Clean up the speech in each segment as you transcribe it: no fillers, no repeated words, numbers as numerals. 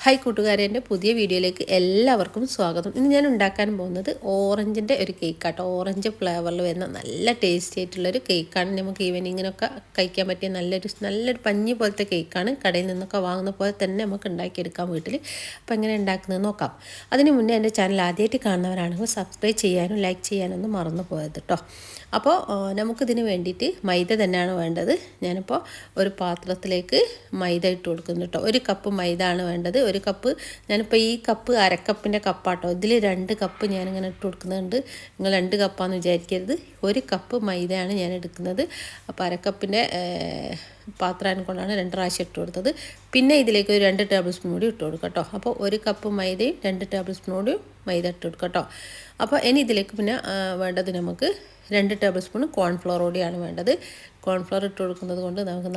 Hi കൂട്ടുകാരെ, എൻ്റെ പുതിയ വീഡിയോയിലേക്ക് എല്ലാവർക്കും സ്വാഗതം. ഇന്ന് ഞാൻ ഉണ്ടാക്കാൻ പോകുന്നത് ഓറഞ്ചിൻ്റെ ഒരു കേക്കാട്ടോ. ഓറഞ്ച് ഫ്ലേവറിൽ വരുന്ന നല്ല ടേസ്റ്റി ആയിട്ടുള്ളൊരു കേക്കാണ്. നമുക്ക് ഈവനിങ്ങിനൊക്കെ കഴിക്കാൻ പറ്റിയ നല്ലൊരു പഞ്ഞി പോലത്തെ കേക്കാണ്. കടയിൽ നിന്നൊക്കെ വാങ്ങുന്ന പോലെ തന്നെ നമുക്ക് ഉണ്ടാക്കിയെടുക്കാം വീട്ടിൽ. അപ്പോൾ എങ്ങനെ ഉണ്ടാക്കുന്നത് നോക്കാം. അതിന് മുന്നേ എൻ്റെ ചാനൽ ആദ്യമായിട്ട് കാണുന്നവരാണെങ്കിൽ സബ്സ്ക്രൈബ് ചെയ്യാനും ലൈക്ക് ചെയ്യാനൊന്നും മറന്നു പോയത് കേട്ടോ. അപ്പോൾ നമുക്കിതിന് വേണ്ടിയിട്ട് മൈദ തന്നെയാണ് വേണ്ടത്. ഞാനിപ്പോൾ ഒരു പാത്രത്തിലേക്ക് മൈദ ഇട്ട് കൊടുക്കുന്നു കേട്ടോ. ഒരു കപ്പ് മൈദ ആണ് വേണ്ടത്. ഒരു കപ്പ് ഞാനിപ്പോൾ ഈ കപ്പ് അരക്കപ്പിൻ്റെ കപ്പാട്ടോ. ഇതിൽ 2 കപ്പ് ഞാനിങ്ങനെ ഇട്ട് കൊടുക്കുന്നുണ്ട്. നിങ്ങൾ 2 കപ്പാന്ന് വിചാരിക്കരുത്. ഒരു കപ്പ് മൈദയാണ് ഞാൻ എടുക്കുന്നത്. അപ്പോൾ അരക്കപ്പിൻ്റെ പാത്രം കൊണ്ടാണ് 2 പ്രാവശ്യം ഇട്ട് കൊടുത്തത്. പിന്നെ ഇതിലേക്ക് ഒരു 2 ടേബിൾ സ്പൂൺ കൂടി ഇട്ട് കൊടുക്കാം കേട്ടോ. അപ്പോൾ ഒരു കപ്പ് മൈദയും 2 ടേബിൾ സ്പൂൺ കൂടി മൈദ ഇട്ട് കൊടുക്കാം കേട്ടോ. അപ്പോൾ ഇനി ഇതിലേക്ക് പിന്നെ വേണ്ടത് നമുക്ക് 2 ടേബിൾ സ്പൂൺ കോൺഫ്ലവർ കൂടിയാണ് വേണ്ടത്. കോൺഫ്ലവർ ഇട്ട് കൊടുക്കുന്നത് കൊണ്ട് നമുക്ക്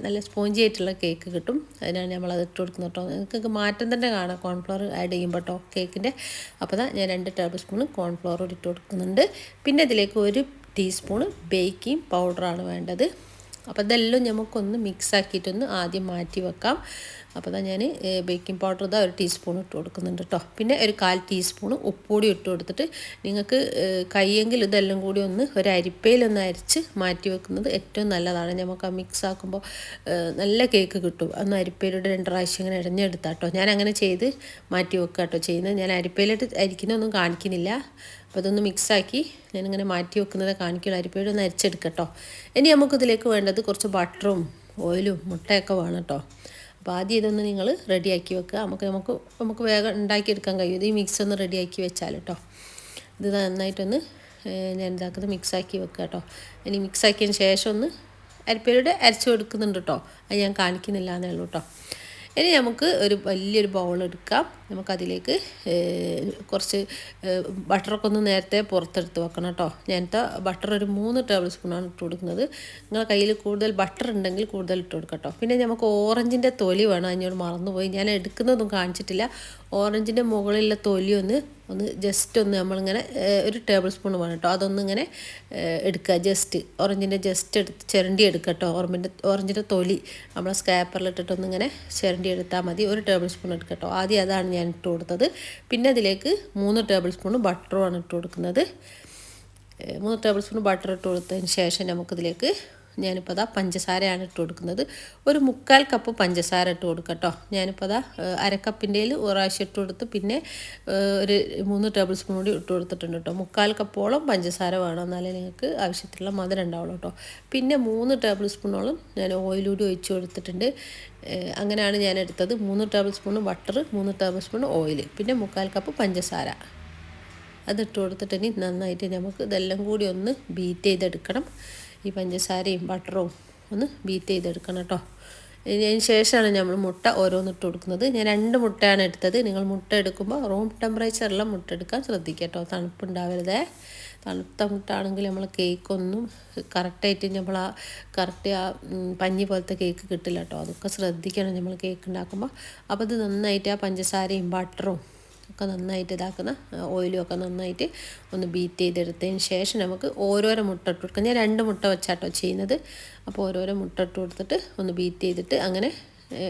നല്ല സ്പോഞ്ചി ആയിട്ടുള്ള കേക്ക് കിട്ടും. അതിനാണ് നമ്മളത് ഇട്ട് കൊടുക്കുന്നത് കേട്ടോ. നിങ്ങൾക്ക് മാറ്റം തന്നെ കാണാം കോൺഫ്ലവർ ആഡ് ചെയ്യുമ്പോൾ കേട്ടോ കേക്കിൻ്റെ. അപ്പോൾ ഞാൻ 2 ടേബിൾ സ്പൂൺ കോൺഫ്ലവർ കൂടി ഇട്ട് കൊടുക്കുന്നുണ്ട്. പിന്നെ ഇതിലേക്ക് 1 ടീസ്പൂൺ ബേക്കിംഗ് പൗഡറാണ് വേണ്ടത്. അപ്പോൾ ഇതെല്ലാം നമുക്കൊന്ന് മിക്സ് ആക്കിയിട്ടൊന്ന് ആദ്യം മാറ്റി വെക്കാം. അപ്പോൾ ഞാൻ ബേക്കിംഗ് പൗഡർ 1 ടീസ്പൂൺ ഇട്ട് കൊടുക്കുന്നുണ്ട് കേട്ടോ. പിന്നെ ഒരു 1/4 ടീസ്പൂൺ ഉപ്പുപൊടി ഇട്ട് കൊടുത്തിട്ട് നിങ്ങൾക്ക് കയ്യെങ്കിൽ ഇതെല്ലാം കൂടി ഒരു അരിപ്പയിലൊന്ന് അരിച്ച് മാറ്റി വെക്കുന്നത് ഏറ്റവും നല്ലതാണ്. നമുക്ക് ആ മിക്സ് ആക്കുമ്പോൾ നല്ല കേക്ക് കിട്ടും. അന്ന് അരിപ്പയിലൂടെ 2 പ്രാവശ്യം ഇങ്ങനെ ഇടഞ്ഞെടുത്താൽ കേട്ടോ. ഞാൻ അങ്ങനെ ചെയ്ത് മാറ്റി വെക്കുക കേട്ടോ ചെയ്യുന്നത്. ഞാൻ അരിപ്പയിലിട്ട് അരിക്കുന്നൊന്നും കാണിക്കുന്നില്ല. അപ്പോൾ അതൊന്ന് മിക്സാക്കി ഞാനിങ്ങനെ മാറ്റി വെക്കുന്നത് കാണിക്കുള്ളൂ. അരിപ്പയുടെ ഒന്ന് അരിച്ചെടുക്കട്ടോ. ഇനി നമുക്കിതിലേക്ക് വേണ്ടത് കുറച്ച് ബട്ടറും ഓയിലും മുട്ടയൊക്കെ വേണം കേട്ടോ. അപ്പോൾ ആദ്യം ഇതൊന്ന് നിങ്ങൾ റെഡിയാക്കി വെക്കുക. നമുക്ക് വേഗം ഉണ്ടാക്കിയെടുക്കാൻ കഴിയും. ഇത് ഈ മിക്സ് ഒന്ന് റെഡിയാക്കി വെച്ചാൽ കേട്ടോ. ഇത് നന്നായിട്ടൊന്ന് ഞാൻ ഇതാക്കുന്നത് മിക്സാക്കി വെക്കുക കേട്ടോ. ഇനി മിക്സാക്കിയതിന് ശേഷം ഒന്ന് അരിപ്പയുടെ അരച്ചു കൊടുക്കുന്നുണ്ട് കേട്ടോ. അത് ഞാൻ കാണിക്കുന്നില്ല എന്നേ ഉള്ളൂ കേട്ടോ. ഇനി നമുക്ക് ഒരു വലിയൊരു ബൗൾ എടുക്കാം. നമുക്കതിലേക്ക് കുറച്ച് ബട്ടറൊക്കെ ഒന്ന് നേരത്തെ പുറത്തെടുത്ത് വെക്കണം കേട്ടോ. ഞാനത്തെ ബട്ടർ ഒരു 3 ടേബിൾ സ്പൂണാണ് ഇട്ട് കൊടുക്കുന്നത്. നിങ്ങളുടെ കയ്യിൽ കൂടുതൽ ബട്ടർ ഉണ്ടെങ്കിൽ കൂടുതൽ ഇട്ട് കൊടുക്കാം കേട്ടോ. പിന്നെ നമുക്ക് ഓറഞ്ചിൻ്റെ തൊലി വേണം. അതിനോട് മറന്നുപോയി, ഞാൻ എടുക്കുന്നതും കാണിച്ചിട്ടില്ല. ഓറഞ്ചിൻ്റെ മുകളിലുള്ള തൊലി ഒന്ന് ജസ്റ്റ് നമ്മളിങ്ങനെ 1 ടേബിൾ സ്പൂൺ വേണം കേട്ടോ. അതൊന്നിങ്ങനെ എടുക്കുക. ഓറഞ്ചിൻ്റെ എടുത്ത് ചിരണ്ടി എടുക്കുക കേട്ടോ. ഓറഞ്ചിൻ്റെ തൊലി നമ്മളെ സ്കാപ്പറിലിട്ടിട്ടൊന്നിങ്ങനെ ചിരണ്ടി എടുത്താൽ മതി. 1 ടേബിൾ സ്പൂൺ എടുക്കുക കേട്ടോ. ആദ്യം അതാണ് ഞാൻ ഇട്ട് കൊടുത്തത്. പിന്നെ അതിലേക്ക് 3 ടേബിൾ സ്പൂൺ ബട്ടറുമാണ് ഇട്ട് കൊടുക്കുന്നത്. 3 ടേബിൾ സ്പൂൺ ബട്ടർ ഇട്ട് കൊടുത്തതിന് ശേഷം നമുക്കിതിലേക്ക് ഞാനിപ്പോൾ പഞ്ചസാരയാണ് ഇട്ട് കൊടുക്കുന്നത്. ഒരു 1/4 കപ്പ് പഞ്ചസാര ഇട്ട് കൊടുക്കുക കേട്ടോ. ഞാനിപ്പോൾ അരക്കപ്പിൻ്റെ 1 പ്രാവശ്യം ഇട്ട് കൊടുത്ത് പിന്നെ ഒരു 3 ടേബിൾ സ്പൂൺ കൂടി ഇട്ട് കൊടുത്തിട്ടുണ്ട് കേട്ടോ. 1/4 കപ്പോളം പഞ്ചസാര വേണം, എന്നാലേ നിങ്ങൾക്ക് ആവശ്യത്തിലുള്ള മധുരം ഉണ്ടാവുള്ളൂ കേട്ടോ. പിന്നെ 3 ടേബിൾ സ്പൂണോളം ഞാൻ ഓയിലൂടി ഒഴിച്ച് കൊടുത്തിട്ടുണ്ട്. അങ്ങനെയാണ് ഞാൻ എടുത്തത്. 3 table spoon butter, 3 table spoon oil, പിന്നെ 1/4 കപ്പ് പഞ്ചസാര അതിട്ട് കൊടുത്തിട്ട് ഇനി നന്നായിട്ട് നമുക്ക് ഇതെല്ലാം കൂടി ഒന്ന് ബീറ്റ് ചെയ്തെടുക്കണം. ഈ പഞ്ചസാരയും ബട്ടറും ഒന്ന് ബീറ്റ് ചെയ്തെടുക്കണം കേട്ടോ. അതിന് ശേഷമാണ് നമ്മൾ മുട്ട ഓരോന്നിട്ട് കൊടുക്കുന്നത്. ഞാൻ 2 മുട്ടയാണ് എടുത്തത്. നിങ്ങൾ മുട്ട എടുക്കുമ്പോൾ റൂം ടെമ്പറേച്ചറിലുള്ള മുട്ട എടുക്കാൻ ശ്രദ്ധിക്കുക കേട്ടോ. തണുപ്പുണ്ടാവരുതേ. തണുത്ത മുട്ട ആണെങ്കിൽ നമ്മൾ കേക്കൊന്നും കറക്റ്റായിട്ട് കറക്റ്റ് പഞ്ഞി പോലത്തെ കേക്ക് കിട്ടില്ല കേട്ടോ. അതൊക്കെ ശ്രദ്ധിക്കണം നമ്മൾ കേക്ക് ഉണ്ടാക്കുമ്പോൾ. അപ്പോൾ ഇത് നന്നായിട്ട് ആ പഞ്ചസാരയും ബട്ടറും ഒക്കെ നന്നായിട്ട് ഓയിലും ഒക്കെ നന്നായിട്ട് ഒന്ന് ബീറ്റ് ചെയ്തെടുത്തതിന് ശേഷം നമുക്ക് ഓരോരോ മുട്ട ഇട്ട് കൊടുക്കാം. ഞാൻ 2 മുട്ട വെച്ചാട്ടോ ചെയ്യുന്നത്. അപ്പോൾ ഓരോരോ മുട്ട ഇട്ട് കൊടുത്തിട്ട് ഒന്ന് ബീറ്റ് ചെയ്തിട്ട് അങ്ങനെ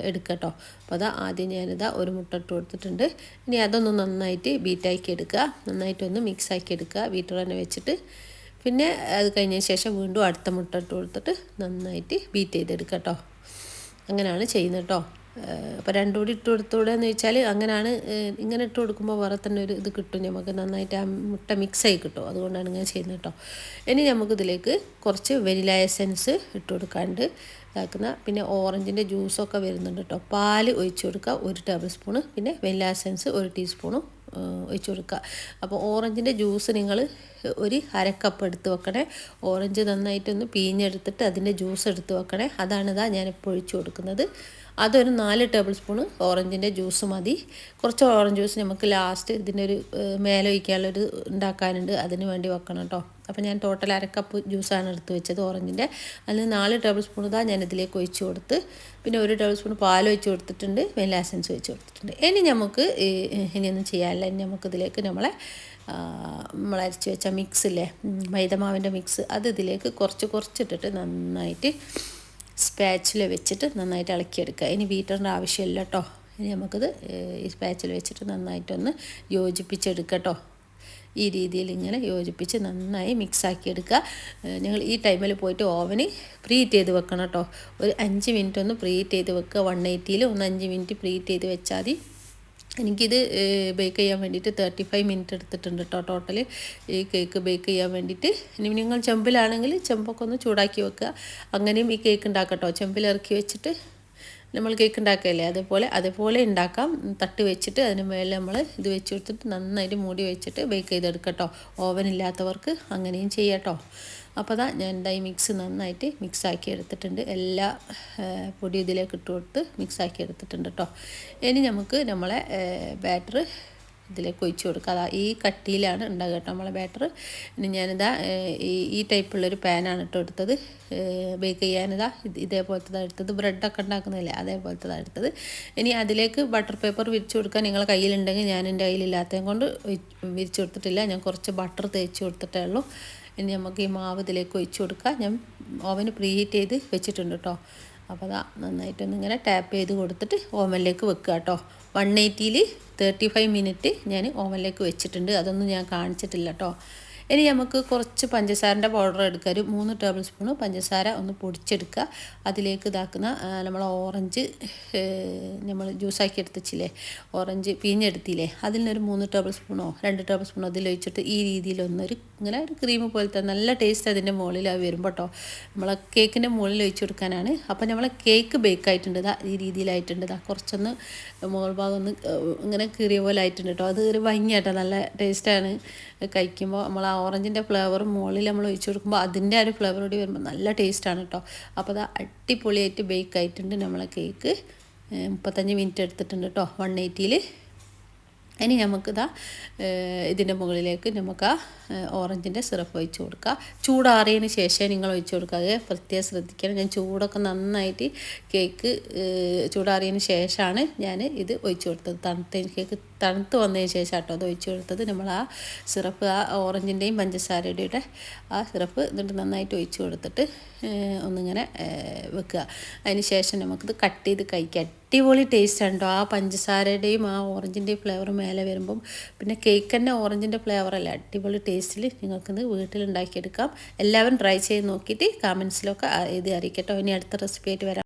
എടുക്കുക കേട്ടോ. അപ്പോൾ ആദ്യം ഞാനിതാ 1 മുട്ട ഇട്ട് കൊടുത്തിട്ടുണ്ട്. ഇനി അതൊന്ന് നന്നായിട്ട് ബീറ്റാക്കി എടുക്കുക. നന്നായിട്ടൊന്ന് മിക്സ് ആക്കി എടുക്കുക ബീറ്റർ തന്നെ വെച്ചിട്ട്. പിന്നെ അത് കഴിഞ്ഞതിന് ശേഷം വീണ്ടും അടുത്ത മുട്ട ഇട്ട് കൊടുത്തിട്ട് നന്നായിട്ട് ബീറ്റ് ചെയ്തെടുക്കുക കേട്ടോ. അങ്ങനെയാണ് ചെയ്യുന്നത് കേട്ടോ. അപ്പോൾ 2 കൂടി ഇട്ട് കൊടുത്തുകൂടെയെന്ന് വെച്ചാൽ അങ്ങനെയാണ്. ഇങ്ങനെ ഇട്ട് കൊടുക്കുമ്പോൾ വേറെ തന്നെ ഒരു ഇത് കിട്ടും. നമുക്ക് നന്നായിട്ട് ആ മുട്ട മിക്സായി കിട്ടും. അതുകൊണ്ടാണ് ഇങ്ങനെ ചെയ്യുന്നത് കേട്ടോ. ഇനി നമുക്കിതിലേക്ക് കുറച്ച് വെനില എസൻസ് ഇട്ട് കൊടുക്കാണ്ട് പിന്നെ ഓറഞ്ചിൻ്റെ ജ്യൂസൊക്കെ വരുന്നുണ്ട് കേട്ടോ. പാൽ ഒഴിച്ച് കൊടുക്കുക 1 ടേബിൾ സ്പൂണ്. പിന്നെ വെനില എസൻസ് 1 ടീസ്പൂണും ഒഴിച്ച് കൊടുക്കുക. അപ്പോൾ ഓറഞ്ചിൻ്റെ ജ്യൂസ് നിങ്ങൾ ഒരു 1/2 കപ്പ് എടുത്ത് വെക്കണേ. ഓറഞ്ച് നന്നായിട്ടൊന്ന് പിഴിഞ്ഞെടുത്തിട്ട് അതിൻ്റെ ജ്യൂസ് എടുത്ത് വെക്കണേ. അതാണിതാ ഞാനിപ്പോൾ ഒഴിച്ച് കൊടുക്കുന്നത്. അതൊരു 4 ടേബിൾ സ്പൂണ് ഓറഞ്ചിൻ്റെ ജ്യൂസ് മതി. കുറച്ച് ഓറഞ്ച് ജ്യൂസ് നമുക്ക് ലാസ്റ്റ് ഇതിൻ്റെ ഒരു മേലെ ഒഴിക്കാനുള്ളൊരു ഉണ്ടാക്കാനുണ്ട്. അതിന് വേണ്ടി വെക്കണം കേട്ടോ. അപ്പോൾ ഞാൻ ടോട്ടൽ 1/2 കപ്പ് ജ്യൂസാണ് എടുത്ത് വെച്ചത് ഓറഞ്ചിൻ്റെ. അതിന് 4 ടേബിൾ സ്പൂൺ ഞാൻ ഇതിലേക്ക് ഒഴിച്ച് കൊടുത്ത് പിന്നെ 1 ടേബിൾ സ്പൂൺ പാൽ ഒഴിച്ച് കൊടുത്തിട്ടുണ്ട്. വെനില എസൻസ് ഒഴിച്ച് കൊടുത്തിട്ടുണ്ട്. ഇനി നമുക്ക് ഇനിയൊന്നും ചെയ്യാനില്ല. ഇനി നമുക്കിതിലേക്ക് നമ്മൾ അരച്ച് വെച്ച മിക്സില്ലേ, മൈദമാവിൻ്റെ മിക്സ്, അത് ഇതിലേക്ക് കുറച്ചിട്ടിട്ട് നന്നായിട്ട് സ്പാച്ചിൽ വെച്ചിട്ട് നന്നായിട്ട് ഇളക്കിയെടുക്കുക. ഇനി ബീറ്ററിൻ്റെ ആവശ്യമില്ല കേട്ടോ. ഇനി നമുക്കിത് ഈ സ്പാച്ചിൽ വെച്ചിട്ട് നന്നായിട്ടൊന്ന് യോജിപ്പിച്ചെടുക്കട്ടോ. ഈ രീതിയിൽ ഇങ്ങനെ യോജിപ്പിച്ച് നന്നായി മിക്സാക്കി എടുക്കുക. ഞങ്ങൾ ഈ ടൈമിൽ പോയിട്ട് ഓവന് പ്രീഹീറ്റ് ചെയ്ത് വെക്കണം കേട്ടോ. ഒരു 5 മിനിറ്റ് ഒന്ന് പ്രീഹീറ്റ് ചെയ്ത് വെക്കുക. 180 ഒന്ന് 5 മിനിറ്റ് പ്രീഹീറ്റ് ചെയ്ത് വെച്ചാൽ മതി. എനിക്കിത് ബേക്ക് ചെയ്യാൻ വേണ്ടിയിട്ട് 35 മിനിറ്റ് എടുത്തിട്ടുണ്ട് കേട്ടോ ടോട്ടൽ ഈ കേക്ക് ബേക്ക് ചെയ്യാൻ വേണ്ടിയിട്ട്. ഇനി നിങ്ങൾ ചെമ്പിലാണെങ്കിൽ ചെമ്പൊക്കെ ഒന്ന് ചൂടാക്കി വെക്കുക. അങ്ങനെയും ഈ കേക്ക് ഉണ്ടാക്കട്ടോ. ചെമ്പിൽ ഇറക്കി വെച്ചിട്ട് നമ്മൾ കേക്ക് ഉണ്ടാക്കുകയല്ലേ അതേപോലെ ഉണ്ടാക്കാം. തട്ട് വെച്ചിട്ട് അതിന് മേലെ നമ്മൾ ഇത് വെച്ച് കൊടുത്തിട്ട് നന്നായിട്ട് മൂടി വെച്ചിട്ട് ബേക്ക് ചെയ്തെടുക്കട്ടോ. ഓവൻ ഇല്ലാത്തവർക്ക് അങ്ങനെയും ചെയ്യാട്ടോ. അപ്പോൾ ഞാൻ ഈ മിക്സ് നന്നായിട്ട് മിക്സാക്കി എടുത്തിട്ടുണ്ട്. എല്ലാ പൊടി ഇതിലേക്ക് ഇട്ട് കൊടുത്ത് മിക്സാക്കി എടുത്തിട്ടുണ്ട് കേട്ടോ. ഇനി നമുക്ക് നമ്മളെ ബാറ്റർ ഇതിലേക്ക് ഒഴിച്ച് കൊടുക്കുക. ഈ കട്ടിയിലാണ് ഉണ്ടാകുക കേട്ടോ നമ്മളെ ബാറ്റർ. ഇനി ഞാനിതാ ഈ ടൈപ്പുള്ളൊരു പാനാണ് കേട്ടോ എടുത്തത്. ബേക്ക് ചെയ്യാനിതാ ഇതേപോലത്തതാണ് എടുത്തത്. ബ്രെഡൊക്കെ ഉണ്ടാക്കുന്നില്ലേ അതേപോലത്തതാണ് എടുത്തത്. ഇനി അതിലേക്ക് ബട്ടർ പേപ്പർ വിരിച്ച് കൊടുക്കാൻ നിങ്ങളെ കയ്യിലുണ്ടെങ്കിൽ ഞാൻ എൻ്റെ കയ്യിലില്ലാത്തതും കൊണ്ട് വിരിച്ച് കൊടുത്തിട്ടില്ല. ഞാൻ കുറച്ച് ബട്ടർ തേച്ച് കൊടുത്തിട്ടേ ഉള്ളൂ. ഇനി നമുക്ക് ഈ മാവ് ഇതിലേക്ക് ഒഴിച്ച് കൊടുക്കാം. ഞാൻ ഓവന് പ്രീഹീറ്റ് ചെയ്ത് വെച്ചിട്ടുണ്ട് കേട്ടോ. അപ്പോൾ നന്നായിട്ടൊന്നിങ്ങനെ ടാപ്പ് ചെയ്ത് കൊടുത്തിട്ട് ഓവനിലേക്ക് വെക്കുക കേട്ടോ. 180 35 മിനിറ്റ് ഞാൻ ഓവനിലേക്ക് വെച്ചിട്ടുണ്ട്. അതൊന്നും ഞാൻ കാണിച്ചിട്ടില്ല കേട്ടോ. ഇനി നമുക്ക് കുറച്ച് പഞ്ചസാരൻ്റെ പൗഡർ എടുക്കുക. ഒരു 3 ടേബിൾ സ്പൂൺ പഞ്ചസാര ഒന്ന് പൊടിച്ചെടുക്കുക. അതിലേക്ക് ഇതാക്കുന്ന നമ്മൾ ഓറഞ്ച് നമ്മൾ ജ്യൂസാക്കി എടുത്തില്ലേ, ഓറഞ്ച് പിഴിഞ്ഞെടുത്തില്ലേ, അതിൽ നിന്നൊരു 3 ടേബിൾ സ്പൂണോ 2 ടേബിൾ സ്പൂണോ അതിലൊഴിച്ചിട്ട് ഈ രീതിയിലൊന്നൊരു ഇങ്ങനെ ഒരു ക്രീം പോലത്തെ നല്ല ടേസ്റ്റ് അതിൻ്റെ മുകളിൽ വരുമ്പോൾ കേട്ടോ. നമ്മളെ കേക്കിൻ്റെ മുകളിൽ ഒഴിച്ച് കൊടുക്കാനാണ്. അപ്പോൾ നമ്മളെ കേക്ക് ബേക്ക് ആയിട്ടുണ്ട്. ഈ രീതിയിലായിട്ടുണ്ട്. കുറച്ചൊന്ന് മുകൾ ഭാഗം ഒന്ന് ഇങ്ങനെ കീറിയ പോലെ ആയിട്ടുണ്ട് കേട്ടോ. അത് ഒരു ഭംഗിയാട്ടോ, നല്ല ടേസ്റ്റാണ് കഴിക്കുമ്പോൾ. നമ്മൾ ആ ഓറഞ്ചിൻ്റെ ഫ്ലേവർ മുകളിൽ നമ്മൾ ഒഴിച്ച് കൊടുക്കുമ്പോൾ അതിൻ്റെ ആ ഒരു ഫ്ലേവർ കൂടി വരുമ്പോൾ നല്ല ടേസ്റ്റാണ് കേട്ടോ. അപ്പോൾ അടിപൊളിയായിട്ട് ബേക്ക് ആയിട്ടുണ്ട് നമ്മളെ കേക്ക്. 35 മിനിറ്റ് എടുത്തിട്ടുണ്ട് കേട്ടോ 180. ഇനി നമുക്കിതാ ഇതിൻ്റെ മുകളിലേക്ക് നമുക്ക് ഓറഞ്ചിൻ്റെ സിറപ്പ് ഒഴിച്ച് കൊടുക്കുക. ചൂടാറിയതിന് ശേഷം നിങ്ങൾ ഒഴിച്ച് കൊടുക്കുക. പ്രത്യേകം ശ്രദ്ധിക്കണം. ഞാൻ ചൂടൊക്കെ നന്നായിട്ട് കേക്ക് ചൂടാറിയതിന് ശേഷമാണ് ഞാൻ ഇത് ഒഴിച്ച് കൊടുത്തത്. കേക്ക് തണുത്ത് വന്നതിന് ശേഷം കേട്ടോ അത് ഒഴിച്ച് കൊടുത്തത്. നമ്മൾ ആ സിറപ്പ് ആ ഓറഞ്ചിൻ്റെയും പഞ്ചസാരയുടെ ആ സിറപ്പ് എന്നിട്ട് നന്നായിട്ട് ഒഴിച്ച് കൊടുത്തിട്ട് ഒന്നിങ്ങനെ വെക്കുക. അതിന് ശേഷം നമുക്കിത് കട്ട് ചെയ്ത് കഴിക്കാം. അടിപൊളി ടേസ്റ്റ് ആണ് കേട്ടോ. ആ പഞ്ചസാരയുടെയും ആ ഓറഞ്ചിൻ്റെയും ഫ്ലേവർ മേലെ വരുമ്പം പിന്നെ കേക്ക് തന്നെ ഓറഞ്ചിൻ്റെ ഫ്ലേവറല്ല, അടിപൊളി ടേസ്റ്റിൽ നിങ്ങൾക്കിത് വീട്ടിലുണ്ടാക്കിയെടുക്കാം. എല്ലാവരും ട്രൈ ചെയ്ത് നോക്കിയിട്ട് കമൻസിലൊക്കെ ഇത് അറിയിക്കട്ടോ. ഇനി അടുത്ത റെസിപ്പി ആയിട്ട് വരാം.